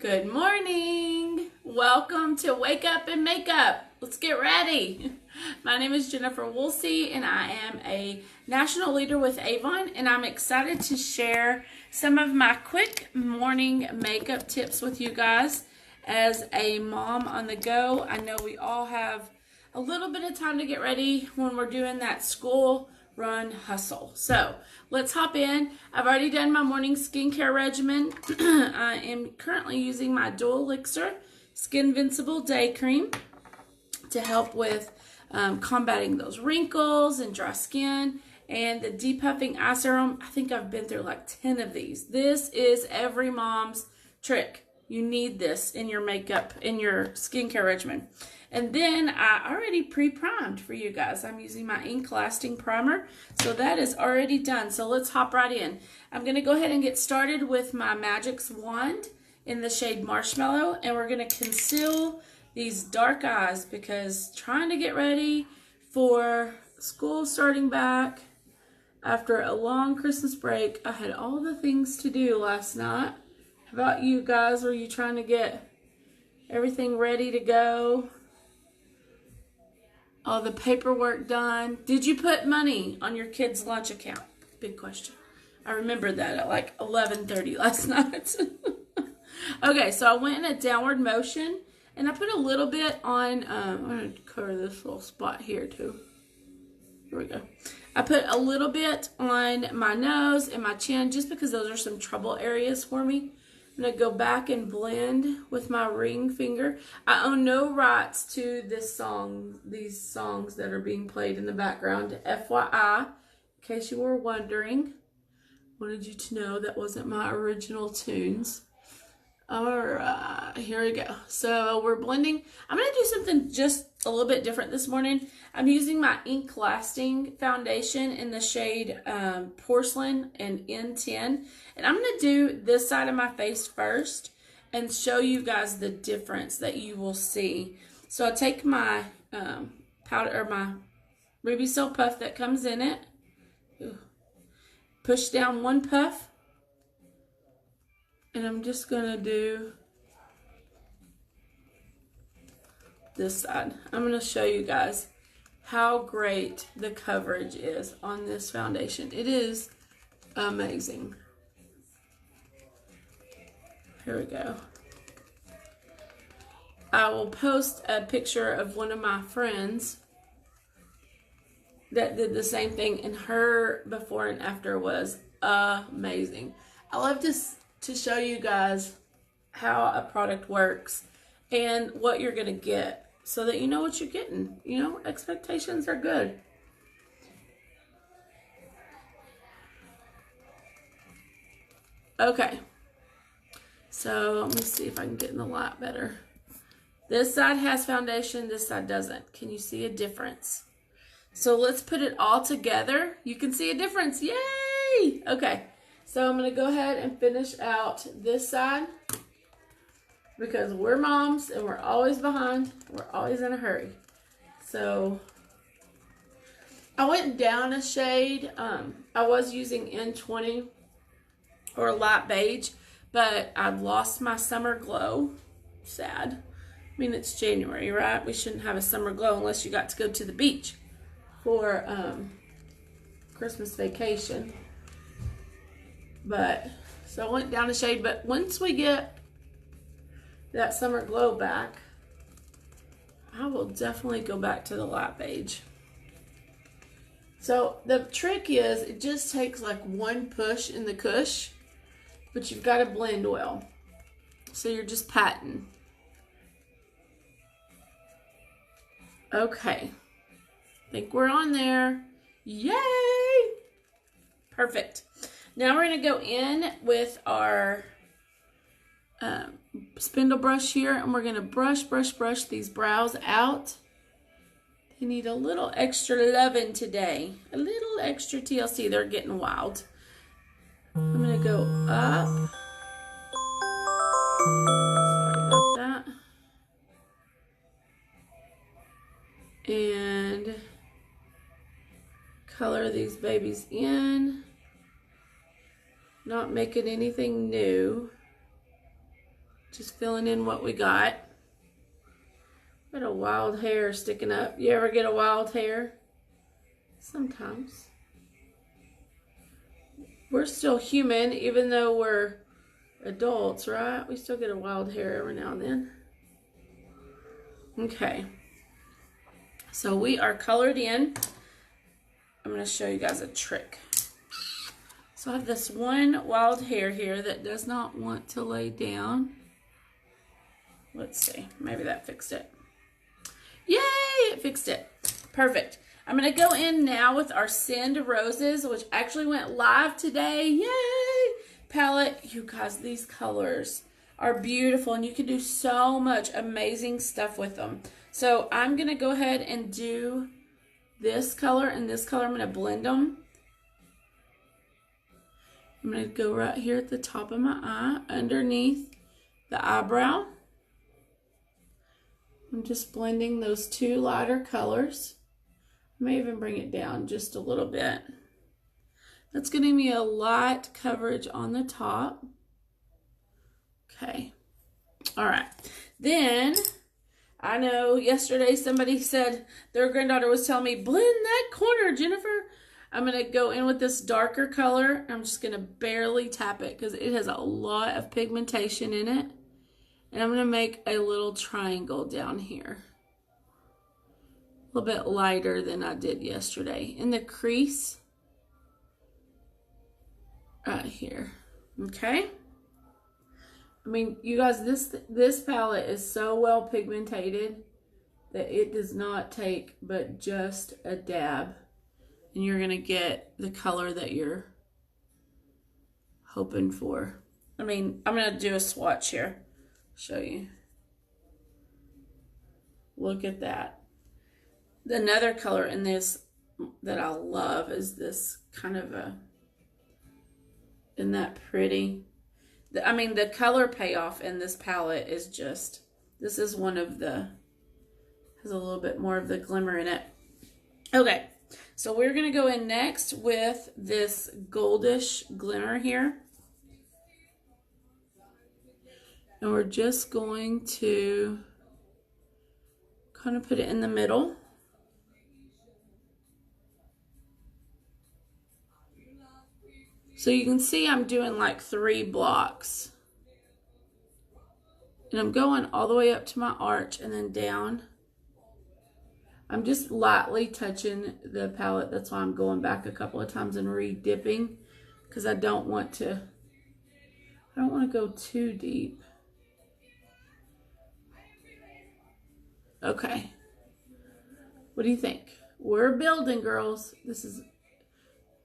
Good morning. Welcome to Wake Up and Makeup. Let's get ready. My name is Jennifer Woolsey and I am a national leader with AVON, and I'm excited to share some of my quick morning makeup tips with you guys. As a mom on the go, I know we all have a little bit of time to get ready when we're doing that school run hustle. So let's hop in. I've already done my morning skincare regimen. I am currently using my Dual Elixir Skin Invincible Day Cream to help with combating those wrinkles and dry skin, and the depuffing eye serum. I think I've been through like 10 of these. This is every mom's trick. You need this in your makeup, in your skincare regimen. And then I already pre-primed for you guys. I'm using my ink lasting primer. So that is already done. So let's hop right in. I'm going to go ahead and get started with my Magix wand in the shade Marshmallow. And we're going to conceal these dark eyes because trying to get ready for school starting back after a long Christmas break. I had all the things to do last night. How about you guys? Were you trying to get everything ready to go? All the paperwork done. Did you put money on your kids' lunch account? Big question. I remember that at like 11:30 last night. Okay, so I went in a downward motion and I put a little bit on, I'm going to cover this little spot here too. Here we go. I put a little bit on my nose and my chin just because those are some trouble areas for me. I'm going to go back and blend with my ring finger. I own no rights to this song, these songs that are being played in the background. FYI, in case you were wondering, wanted you to know that wasn't my original tunes. Alright, here we go. So we're blending. I'm going to do something just a little bit different this morning. I'm using my ink lasting foundation in the shade Porcelain and N10. And I'm going to do this side of my face first and show you guys the difference that you will see. So I take my powder, or my Ruby Silk puff that comes in it. Ooh. Push down one puff. And I'm just going to do this side. I'm going to show you guys how great the coverage is on this foundation. It is amazing. Here we go. I will post a picture of one of my friends that did the same thing, and her before and after was amazing. I love to show you guys how a product works and what you're going to get so that you know what you're getting. You know, expectations are good. Okay. So let me see if I can get in the light better. This side has foundation, this side doesn't. Can you see a difference? So let's put it all together. You can see a difference. Yay! Okay. So I'm going to go ahead and finish out this side because we're moms and we're always behind. We're always in a hurry. So I went down a shade. I was using N20 or light beige, but I've lost my summer glow. Sad. I mean, it's January, right? We shouldn't have a summer glow unless you got to go to the beach for Christmas vacation. But, so I went down a shade, but once we get that summer glow back, I will definitely go back to the light beige. So the trick is, it just takes like one push in the cush, but you've got to blend well. So you're just patting. Okay. I think we're on there. Yay! Perfect. Now we're going to go in with our spindle brush here, and we're going to brush these brows out. They need a little extra loving today. A little extra TLC. They're getting wild. I'm going to go up. Sorry about that. And color these babies in. Not making anything new. Just filling in what we got. Got a wild hair sticking up. You ever get a wild hair? Sometimes. We're still human, even though we're adults, right? We still get a wild hair every now and then. Okay. So we are colored in. I'm going to show you guys a trick. So I have this one wild hair here that does not want to lay down. Let's see. Maybe that fixed it. Yay! It fixed it. Perfect. I'm going to go in now with our Send Roses, which actually went live today. Yay! Palette. You guys, these colors are beautiful, and you can do so much amazing stuff with them. So I'm going to go ahead and do this color and this color. I'm going to blend them. I'm going to go right here at the top of my eye, underneath the eyebrow. I'm just blending those two lighter colors. I may even bring it down just a little bit. That's giving me a light coverage on the top. Okay. All right. Then, I know yesterday somebody said their granddaughter was telling me, blend that corner, Jennifer. I'm going to go in with this darker color. I'm just going to barely tap it because it has a lot of pigmentation in it. And I'm going to make a little triangle down here. A little bit lighter than I did yesterday. In the crease. Right here. Okay. I mean, you guys, this palette is so well pigmented that it does not take but just a dab. And you're going to get the color that you're hoping for. I mean, I'm going to do a swatch here. Show you. Look at that. Another color in this that I love is this kind of a, isn't that pretty? I mean, the color payoff in this palette is just, this is one of the, has a little bit more of the glimmer in it. Okay, so we're going to go in next with this goldish glimmer here. And we're just going to kind of put it in the middle. So you can see I'm doing like 3 blocks. And I'm going all the way up to my arch and then down. I'm just lightly touching the palette. That's why I'm going back a couple of times and re-dipping. Because I don't want to go too deep. Okay. What do you think? We're building, girls. This is...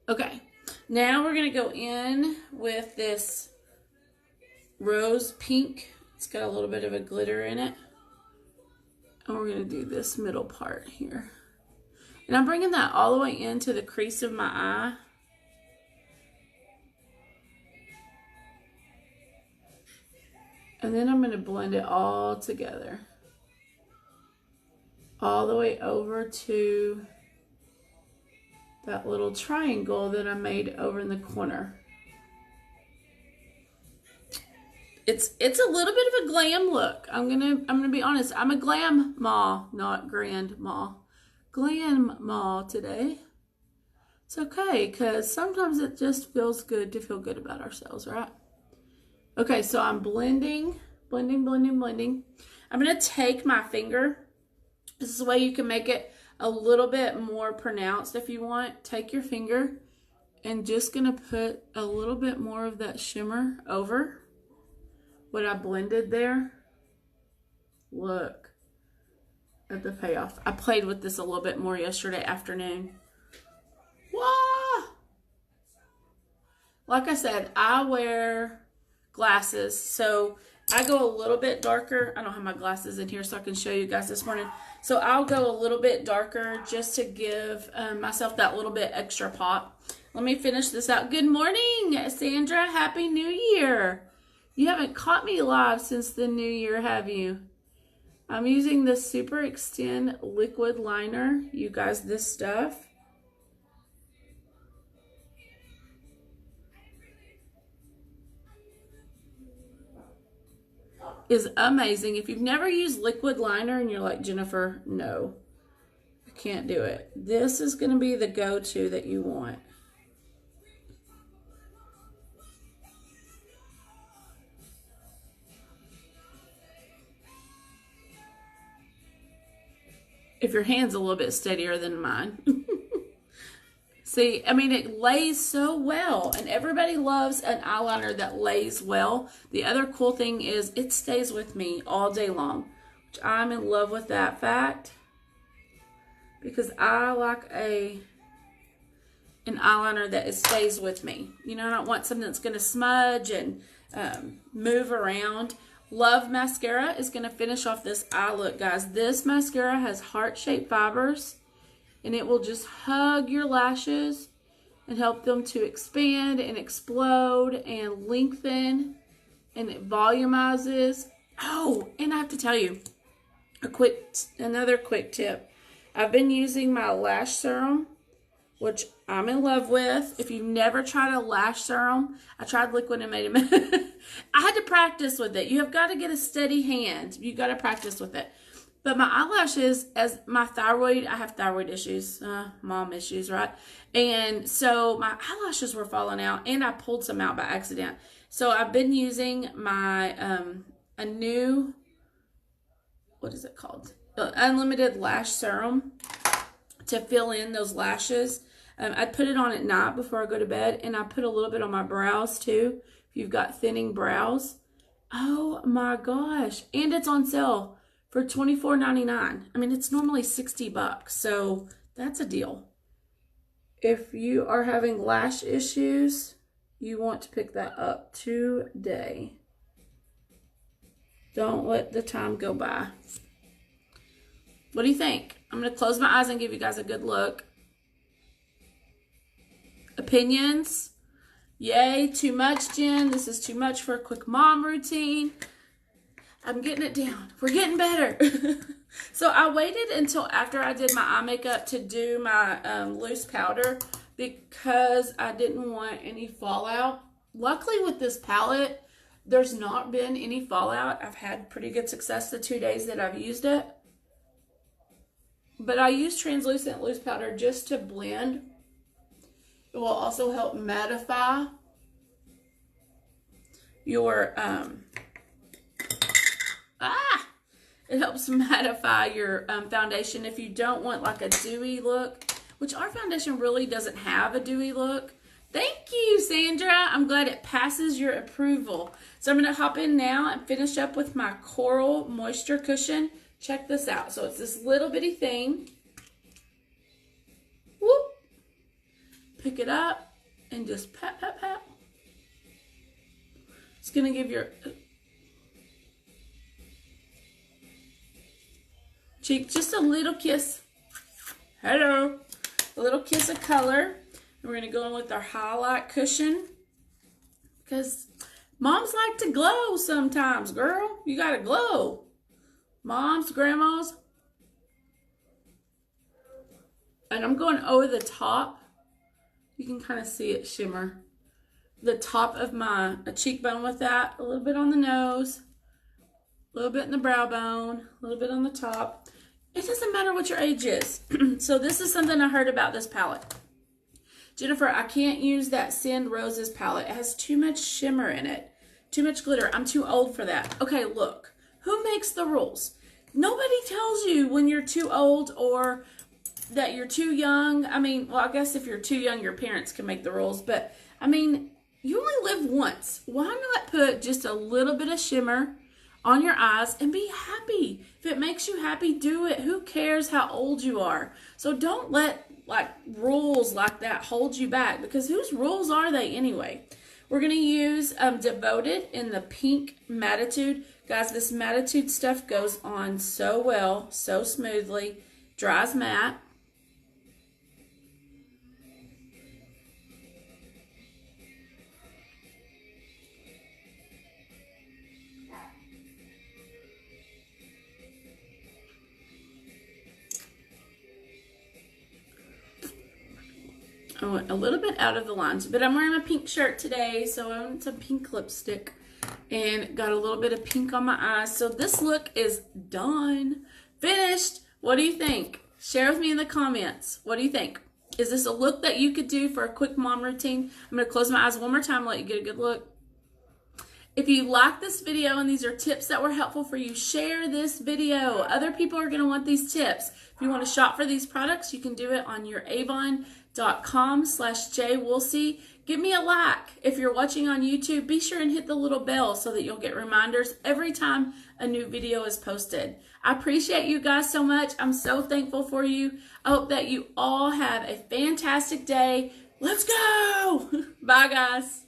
Okay. Now we're going to go in with this rose pink. It's got a little bit of a glitter in it. And we're going to do this middle part here. And I'm bringing that all the way into the crease of my eye. And then I'm going to blend it all together. All the way over to that little triangle that I made over in the corner. It's a little bit of a glam look. I'm gonna be honest. I'm a glam ma, not grandma. Glam ma today. It's okay, because sometimes it just feels good to feel good about ourselves, right? Okay, so I'm blending. I'm gonna take my finger. This is a way you can make it a little bit more pronounced if you want. Take your finger and just gonna put a little bit more of that shimmer over what I blended there. Look at the payoff. I played with this a little bit more yesterday afternoon. Wah! Like I said, I wear glasses, so I go a little bit darker. I don't have my glasses in here so I can show you guys this morning. So I'll go a little bit darker just to give myself that little bit extra pop. Let me finish this out. Good morning, Sandra. Happy New Year. You haven't caught me live since the new year, have you? I'm using the Super Extend liquid liner. You guys, this stuff. is amazing. If you've never used liquid liner and you're like, Jennifer, no, I can't do it, this is going to be the go-to that you want. If your hand's a little bit steadier than mine. See, I mean, it lays so well, and everybody loves an eyeliner that lays well. The other cool thing is it stays with me all day long, which I'm in love with that fact, because I like an eyeliner that stays with me. You know, I don't want something that's going to smudge and move around. Love Mascara is going to finish off this eye look, guys. This mascara has heart-shaped fibers, and it will just hug your lashes and help them to expand and explode and lengthen, and it volumizes. Oh, and I have to tell you another quick tip. I've been using my lash serum, which I'm in love with. If you've never tried a lash serum, I tried liquid and made a mess. I had to practice with it. You have got to get a steady hand. You got to practice with it. But my eyelashes, as my thyroid, I have thyroid issues, mom issues, right? And so my eyelashes were falling out, and I pulled some out by accident. So I've been using my, a new, what is it called? Unlimited Lash Serum to fill in those lashes. I put it on at night before I go to bed, and I put a little bit on my brows too, if you've got thinning brows. Oh my gosh. And it's on sale for $24.99. I mean, it's normally $60, so that's a deal. If you are having lash issues, you want to pick that up today. Don't let the time go by. What do you think? I'm going to close my eyes and give you guys a good look. Opinions? Yay, too much, Jen. This is too much for a quick mom routine. I'm getting it down. We're getting better. So I waited until after I did my eye makeup to do my loose powder because I didn't want any fallout. Luckily with this palette, there's not been any fallout. I've had pretty good success the 2 days that I've used it. But I use translucent loose powder just to blend. It will also help mattify your, it helps mattify your foundation if you don't want like a dewy look, which our foundation really doesn't have a dewy look. Thank you, Sandra. I'm glad it passes your approval. So I'm going to hop in now and finish up with my Coral Moisture Cushion. Check this out. So it's this little bitty thing. Whoop. Pick it up and just pat, pat, pat. It's going to give your cheek just a little kiss. Hello. A little kiss of color. And we're going to go in with our highlight cushion, because moms like to glow sometimes, girl. You got to glow. Moms, grandmas. And I'm going over the top. You can kind of see it shimmer. The top of my cheekbone with that. A little bit on the nose. A little bit in the brow bone. A little bit on the top. It doesn't matter what your age is. So this is something I heard about this palette. Jennifer, I can't use that Send Roses palette. It has too much shimmer in it. Too much glitter. I'm too old for that. Okay, look. Who makes the rules? Nobody tells you when you're too old or that you're too young. I mean, well, I guess if you're too young, your parents can make the rules. But, I mean, you only live once. Why not put just a little bit of shimmer on your eyes and be happy? If it makes you happy, do it. Who cares how old you are? So don't let like rules like that hold you back, because whose rules are they anyway? We're going to use Devoted in the pink Mattitude. Guys, this Mattitude stuff goes on so well, so smoothly. Dries matte. I went a little bit out of the lines, but I'm wearing a pink shirt today, so I want some pink lipstick. and got a little bit of pink on my eyes. So this look is done. Finished. What do you think? Share with me in the comments. What do you think? Is this a look that you could do for a quick mom routine? I'm going to close my eyes one more time and let you get a good look. If you like this video and these are tips that were helpful for you, share this video. Other people are going to want these tips. If you want to shop for these products, you can do it on your avon.com/jwoolsey. Give me a like. If you're watching on YouTube, be sure and hit the little bell so that you'll get reminders every time a new video is posted. I appreciate you guys so much. I'm so thankful for you. I hope that you all have a fantastic day. Let's go. Bye, guys.